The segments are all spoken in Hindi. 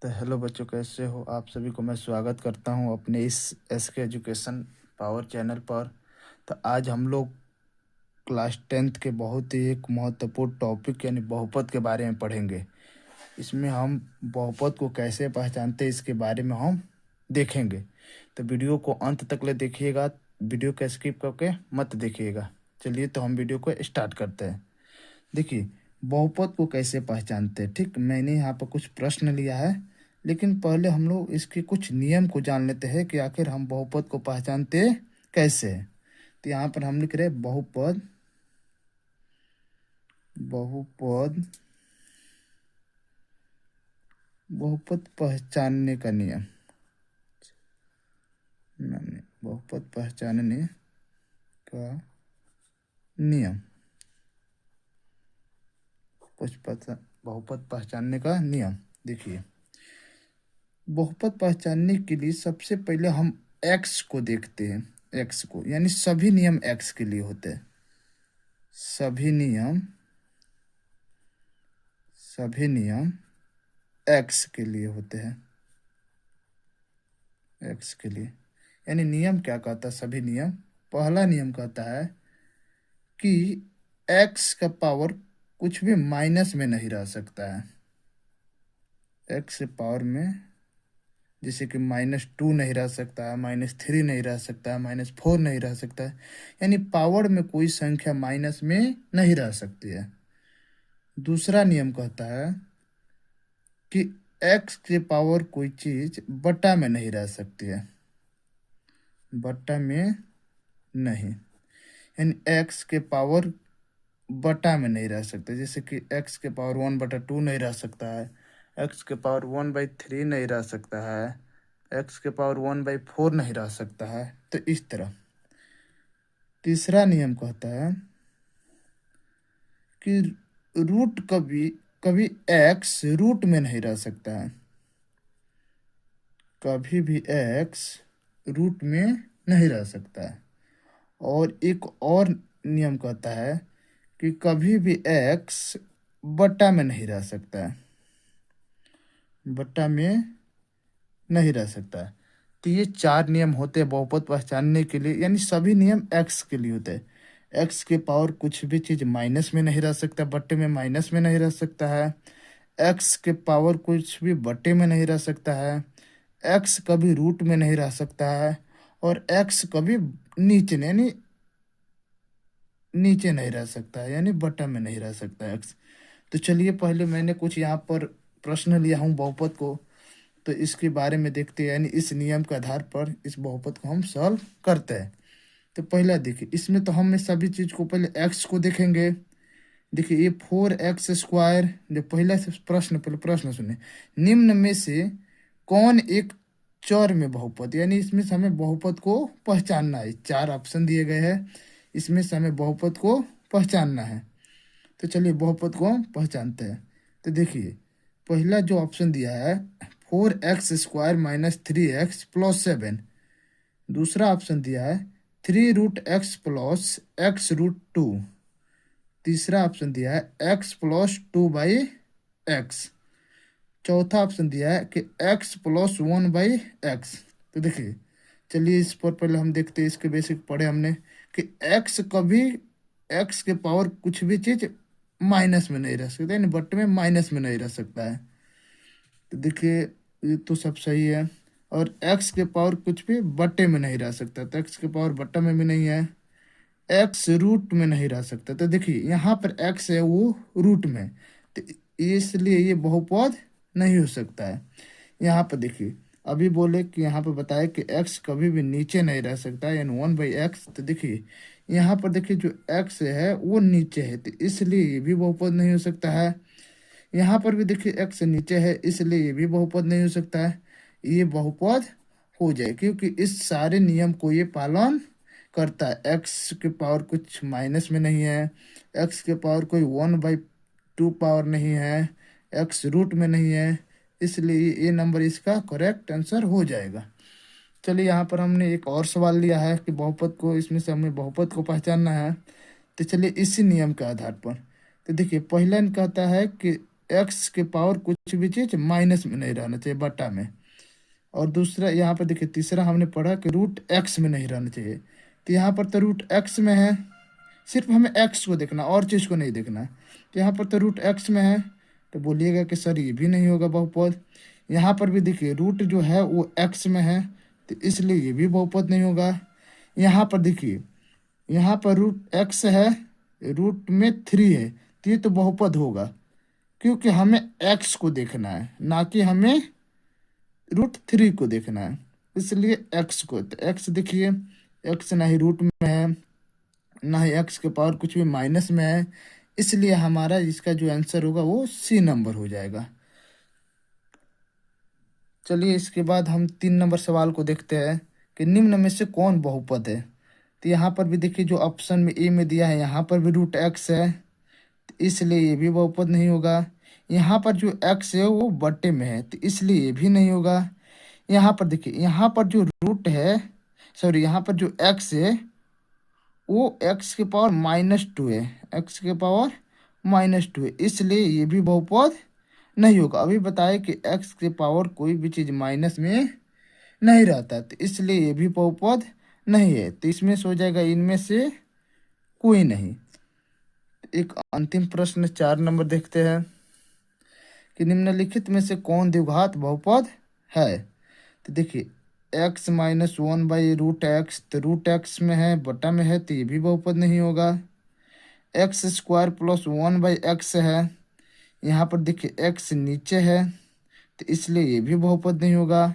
तो हेलो बच्चों, कैसे हो आप सभी को मैं स्वागत करता हूं अपने इस एसके एजुकेशन पावर चैनल पर। तो आज हम लोग क्लास 10th के बहुत ही एक महत्वपूर्ण टॉपिक यानी बहुपद के बारे में पढ़ेंगे। इसमें हम बहुपद को कैसे पहचानते हैं इसके बारे में हम देखेंगे। तो वीडियो को अंत तक ले देखिएगा, वीडियो को स्किप करके मत देखिएगा। चलिए तो हम वीडियो को स्टार्ट करते हैं। देखिए, बहुपद को कैसे पहचानते हैं। ठीक, मैंने यहाँ पर कुछ प्रश्न लिया है, लेकिन पहले हम लोग इसके कुछ नियम को जान लेते हैं कि आखिर हम बहुपद को पहचानते कैसे हैं। तो यहाँ पर हम लिख रहे हैं बहुपद बहुपद बहुपद पहचानने का नियम। बहुपद पहचानने का नियम, कुछ पता बहुपद पहचानने का नियम। देखिए, बहुपद पहचानने के लिए सबसे पहले हम एक्स को देखते हैं। एक्स को यानी सभी नियम एक्स के लिए होते हैं। सभी नियम एक्स के लिए होते हैं। एक्स के लिए यानी नियम क्या कहता है? सभी नियम, पहला नियम कहता है कि एक्स का पावर कुछ भी माइनस में नहीं रह सकता है। एक्स के पावर में जैसे कि -2 नहीं रह सकता है, -3 नहीं रह सकता है, -4 नहीं रह सकता है। यानी पावर में कोई संख्या माइनस में नहीं रह सकती है। दूसरा नियम कहता है कि एक्स के पावर कोई चीज बटा में नहीं रह सकती है। बटा में नहीं, यानी एक्स के पावर बटा में नहीं रह सकते। जैसे कि एक्स के पावर 1/2 नहीं रह सकता है, एक्स के पावर 1/3 नहीं रह सकता है, एक्स के पावर 1/4 नहीं रह सकता है। तो इस तरह। तीसरा नियम कहता है कि रूट कभी कभी एक्स रूट में नहीं रह सकता है। कभी भी एक्स रूट में नहीं रह सकता है। और एक और नियम कहता है कि कभी भी एक्स बटा में नहीं रह सकता है। बटा में नहीं रह सकता है। तो ये 4 नियम होते हैं बहुपद पहचानने के लिए, यानी सभी नियम एक्स के लिए होते हैं। एक्स के पावर कुछ भी चीज़ माइनस में नहीं रह सकता, बट्टे में माइनस में नहीं रह सकता है। एक्स के पावर कुछ भी बट्टे में नहीं रह सकता है। एक्स कभी रूट में नहीं रह सकता है। और एक्स कभी नीचे यानी नीचे नहीं रह सकता है, यानी बट्टा में नहीं रह सकता है एक्स। तो चलिए, पहले मैंने कुछ यहाँ पर प्रश्न लिया हूँ बहुपद को, तो इसके बारे में देखते हैं। यानी इस नियम के आधार पर इस बहुपद को हम सॉल्व करते हैं। तो पहला देखिए, इसमें तो हम सभी चीज़ को पहले एक्स को देखेंगे। देखिए, ये 4x², जो पहला से प्रश्न, पहले प्रश्न सुने, निम्न में से कौन एक चर में बहुपद, यानी इसमें से हमें बहुपद को पहचानना है। 4 ऑप्शन दिए गए हैं, इसमें से हमें बहुपद को पहचानना है। तो चलिए बहुपद को हम पहचानते हैं। तो देखिए, पहला जो ऑप्शन दिया है 4x² - 3x + 7। दूसरा ऑप्शन दिया है 3√x + x√2। तीसरा ऑप्शन दिया है x + 2/x। चौथा ऑप्शन दिया है कि x + 1/x। तो देखिए, चलिए इस पर पहले हम देखते हैं। इसके बेसिक पढ़े हमने कि x कभी x के पावर कुछ भी चीज़ माइनस में नहीं रह सकता, यानी बट्टे में माइनस में नहीं रह सकता है। तो देखिए, ये तो सब सही है। और x के पावर कुछ भी बट्टे में नहीं रह सकता, तो x के पावर बट्टा में भी नहीं है। x रूट में नहीं रह सकता, तो देखिए यहाँ पर x है वो रूट में, तो इसलिए ये बहुपद नहीं हो सकता है। यहाँ पर देखिए, अभी बोले कि यहाँ पर बताया कि x कभी भी नीचे नहीं रह सकता, यानी 1/x। तो देखिए यहाँ पर देखिए, जो x है वो नीचे है, तो इसलिए ये भी बहुपद नहीं हो सकता है। यहाँ पर भी देखिए x नीचे है, इसलिए ये भी बहुपद नहीं हो सकता है। ये बहुपद हो जाए, क्योंकि इस सारे नियम को ये पालन करता है। एक्स के पावर कुछ माइनस में नहीं है, एक्स के पावर कोई 1/2 पावर नहीं है, एक्स रूट में नहीं है, इसलिए ये नंबर इसका करेक्ट आंसर हो जाएगा। चलिए, यहाँ पर हमने एक और सवाल लिया है कि बहुपद को, इसमें से हमें बहुपद को पहचानना है। तो चलिए इसी नियम के आधार पर, तो देखिए पहला कहता है कि एक्स के पावर कुछ भी चीज माइनस में नहीं रहना चाहिए, बटा में। और दूसरा यहाँ पर देखिए, तीसरा हमने पढ़ा कि रूट एक्स में नहीं रहना चाहिए। तो यहाँ पर तो रूट एक्स में है, सिर्फ हमें एक्स को देखना, और चीज़ को नहीं देखना। तो यहाँ पर तो रूट एक्स में है, तो बोलिएगा कि सर ये भी नहीं होगा बहुपद। यहाँ पर भी देखिए रूट जो है वो एक्स में है, तो इसलिए ये भी बहुपद नहीं होगा। यहाँ पर देखिए, यहाँ पर रूट एक्स है, रूट में 3 है, तो ये तो बहुपद होगा, क्योंकि हमें एक्स को देखना है, ना कि हमें रूट 3 को देखना है। इसलिए एक्स को, तो एक्स देखिए, एक्स ना ही रूट में है, ना ही एक्स के पावर कुछ भी माइनस में है, इसलिए हमारा इसका जो आंसर होगा वो सी नंबर हो जाएगा। चलिए इसके बाद हम 3 नंबर सवाल को देखते हैं कि निम्न में से कौन बहुपद है। तो यहाँ पर भी देखिए, जो ऑप्शन में ए में दिया है यहाँ पर भी रूट एक्स है, तो इसलिए ये भी बहुपद नहीं होगा। यहाँ पर जो एक्स है वो बट्टे में है, तो इसलिए ये भी नहीं होगा। यहाँ पर देखिए, यहाँ पर जो रूट है, सॉरी यहाँ पर जो एक्स है वो एक्स के पावर -2 है, एक्स के पावर -2 है, इसलिए ये भी बहुपद नहीं होगा। अभी बताए कि एक्स के पावर कोई भी चीज़ माइनस में नहीं रहता, तो इसलिए ये भी बहुपद नहीं है। तो इसमें से हो जाएगा इनमें से कोई नहीं। एक अंतिम प्रश्न 4 नंबर देखते हैं कि निम्नलिखित में से कौन द्विघात बहुपद है। तो देखिए, x-1/√x, तो रूट एक्स में है, बटा में है, तो ये भी बहुपद नहीं होगा। x² + 1/x है, यहाँ पर देखिए x नीचे है, तो इसलिए ये भी बहुपद नहीं होगा।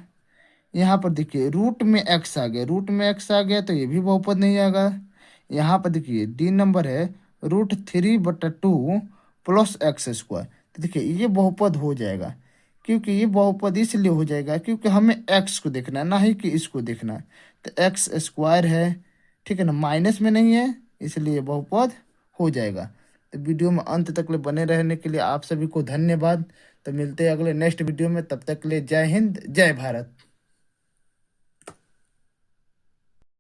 यहाँ पर देखिए रूट में x आ गया, रूट में x आ गया, तो ये भी बहुपद नहीं आएगा। यहाँ पर देखिए D नंबर है √3/2 + x², तो देखिए ये बहुपद हो जाएगा, क्योंकि ये बहुपद इसलिए हो जाएगा क्योंकि हमें x को देखना है, ना ही कि इसको देखना है। तो x² है, ठीक है ना, माइनस में नहीं है, इसलिए बहुपद हो जाएगा। तो वीडियो में अंत तक ले बने रहने के लिए आप सभी को धन्यवाद। तो मिलते हैं अगले नेक्स्ट वीडियो में, तब तक के लिए जय हिंद, जय भारत।